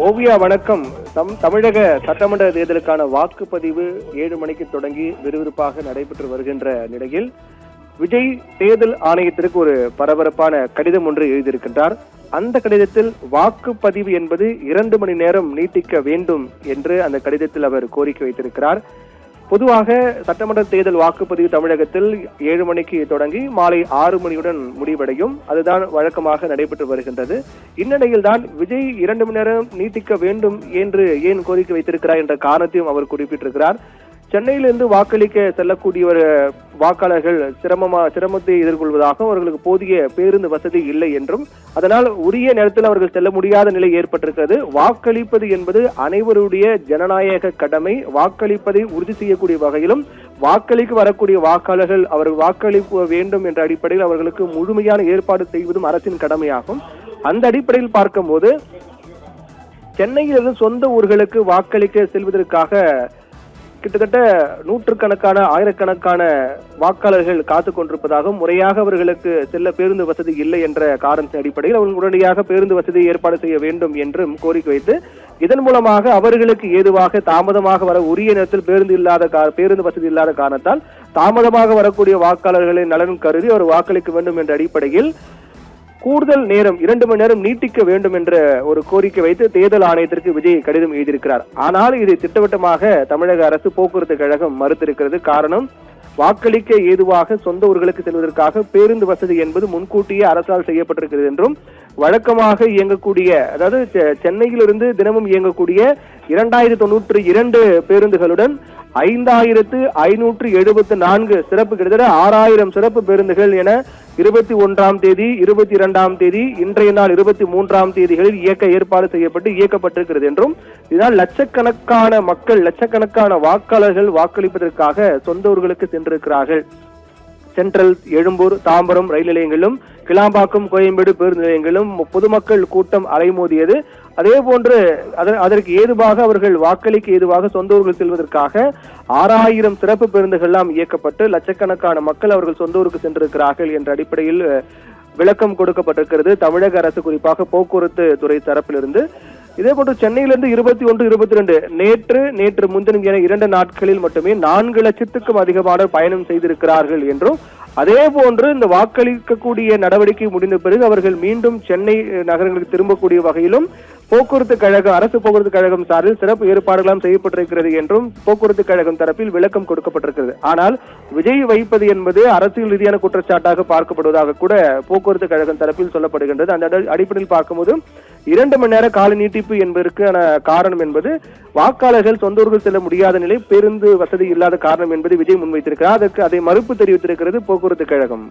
ஓவியா வணக்கம். தமிழக சட்டமன்ற தேர்தலுக்கான வாக்குப்பதிவு 7 மணிக்கு தொடங்கி விறுவிறுப்பாக நடைபெற்று வருகின்ற நிலையில் விஜய் தேர்தல் ஆணையத்திற்கு ஒரு பரபரப்பான கடிதம் ஒன்று எழுதியிருக்கின்றார். அந்த கடிதத்தில் வாக்குப்பதிவு என்பது 2 மணி நேரம் நீட்டிக்க வேண்டும் என்று அந்த கடிதத்தில் அவர் கோரிக்கை வைத்திருக்கிறார். பொதுவாக சட்டமன்ற தேர்தல் வாக்குப்பதிவு தமிழகத்தில் 7 மணிக்கு தொடங்கி மாலை 6 மணியுடன் முடிவடையும். அதுதான் வழக்கமாக நடைபெற்று வருகின்றது. இந்நிலையில் தான் விஜய் 2 மணி நேரம் நீட்டிக்க வேண்டும் என்று ஏன் கோரிக்கை வைத்திருக்கிறார் என்ற காரணத்தையும் அவர் குறிப்பிட்டிருக்கிறார். சென்னையிலிருந்து வாக்களிக்க செல்லக்கூடிய வாக்காளர்கள் சிரமத்தை எதிர்கொள்வதாகவும் அவர்களுக்கு போதிய பேருந்து வசதி இல்லை என்றும் அதனால் உரிய நேரத்தில் அவர்கள் செல்ல முடியாத நிலை ஏற்பட்டிருக்கிறது. வாக்களிப்பது என்பது அனைவருடைய ஜனநாயக கடமை. வாக்களிப்பதை உறுதி செய்யக்கூடிய வகையிலும் வாக்களிக்க வரக்கூடிய வாக்காளர்கள் அவர்கள் வாக்களிக்க வேண்டும் என்ற அடிப்படையில் அவர்களுக்கு முழுமையான ஏற்பாடு செய்வதும் அரசின் கடமையாகும். அந்த அடிப்படையில் பார்க்கும்போது சென்னையிலிருந்து சொந்த ஊர்களுக்கு வாக்களிக்க செல்வதற்காக கிட்டத்தட்ட நூற்றுக்கணக்கான ஆயிரக்கணக்கான வாக்காளர்கள் காத்துக் கொண்டிருப்பதாகவும் முறையாக அவர்களுக்கு செல்ல பேருந்து வசதி இல்லை என்ற காரணத்தின் அடிப்படையில் அவர்கள் உடனடியாக பேருந்து வசதியை ஏற்பாடு செய்ய வேண்டும் என்றும் கோரிக்கை வைத்து இதன் மூலமாக அவர்களுக்கு ஏதுவாக தாமதமாக வர உரிய நேரத்தில் பேருந்து வசதி இல்லாத காரணத்தால் தாமதமாக வரக்கூடிய வாக்காளர்களின் நலன் கருதி அவர் வாக்களிக்க வேண்டும் என்ற அடிப்படையில் கூடுதல் நேரம் 2 மணி நேரம் நீட்டிக்க வேண்டும் என்ற ஒரு கோரிக்கை வைத்து தேர்தல் ஆணையத்திற்கு விஜய் கடிதம் எழுதியிருக்கிறார். ஆனால் இது திட்டவட்டமாக தமிழக அரசு போக்குவரத்து கழகம் மறுத்திருக்கிறது. காரணம், வாக்களிக்க ஏதுவாக சொந்த ஊர்களுக்கு செல்வதற்காக பேருந்து வசதி என்பது முன்கூட்டியே அரசால் செய்யப்பட்டிருக்கிறது என்றும் வழக்கமாக இயங்கக்கூடிய அதாவது சென்னையிலிருந்து தினமும் இயங்கக்கூடிய 2092 பேருந்துகளுடன் 5574 சிறப்பு கிட்டத்தட்ட 6000 சிறப்பு பேருந்துகள் என 21ஆம் தேதி 22ஆம் தேதி இன்றைய நாள் 23ஆம் தேதிகளில் இயக்க ஏற்பாடு செய்யப்பட்டு இயக்கப்பட்டிருக்கிறது என்றும் இதனால் லட்சக்கணக்கான வாக்காளர்கள் வாக்களிப்பதற்காக சொந்த ஊர்களுக்கு சென்றிருக்கிறார்கள். சென்ட்ரல், எழும்பூர், தாம்பரம் ரயில் நிலையங்களிலும் கிளாம்பாக்கம், கோயம்பேடு பேருந்து நிலையங்களிலும் பொதுமக்கள் கூட்டம் அலைமோதியது. அதே போன்று அதற்கு ஏதுவாக அவர்கள் வாக்களிக்க ஏதுவாக சொந்த ஊர்கள் செல்வதற்காக 6000 சிறப்பு பேருந்துகள் எல்லாம் இயக்கப்பட்டு லட்சக்கணக்கான மக்கள் அவர்கள் சொந்த ஊருக்கு சென்றிருக்கிறார்கள் என்ற அடிப்படையில் விளக்கம் கொடுக்கப்பட்டிருக்கிறது தமிழக அரசு, குறிப்பாக போக்குவரத்து துறை தரப்பிலிருந்து. இதே போன்று சென்னையிலிருந்து 21, 22 நேற்று முன்தினம் என 2 நாட்களில் மட்டுமே 4 லட்சத்துக்கும் அதிகமான பயணம் செய்திருக்கிறார்கள் என்றும் அதே போன்று இந்த வாக்களிக்கக்கூடிய நடவடிக்கை முடிந்த பிறகு அவர்கள் மீண்டும் சென்னை நகரங்களுக்கு திரும்பக்கூடிய வகையிலும் அரசு போக்குவரத்து கழகம் சார்பில் சிறப்பு ஏற்பாடுகளும் செய்யப்பட்டிருக்கிறது என்றும் போக்குவரத்து கழகம் தரப்பில் விளக்கம் கொடுக்கப்பட்டிருக்கிறது. ஆனால் விஜய் வைப்பது என்பது அரசியல் ரீதியான குற்றச்சாட்டாக பார்க்கப்படுவதாக கூட போக்குவரத்து கழகம் தரப்பில் சொல்லப்படுகின்றது. அந்த அடிப்படையில் பார்க்கும்போது 2 மணி நேர கால நீட்டிப்பு என்பதற்கான காரணம் என்பது வாக்காளர்கள் சொந்த ஊர்கள் செல்ல முடியாத நிலை, பேருந்து வசதி இல்லாத காரணம் என்பது விஜய் முன்வைத்திருக்கிறார். அதை மறுப்பு தெரிவித்திருக்கிறது போக்குவரத்து கழகம்.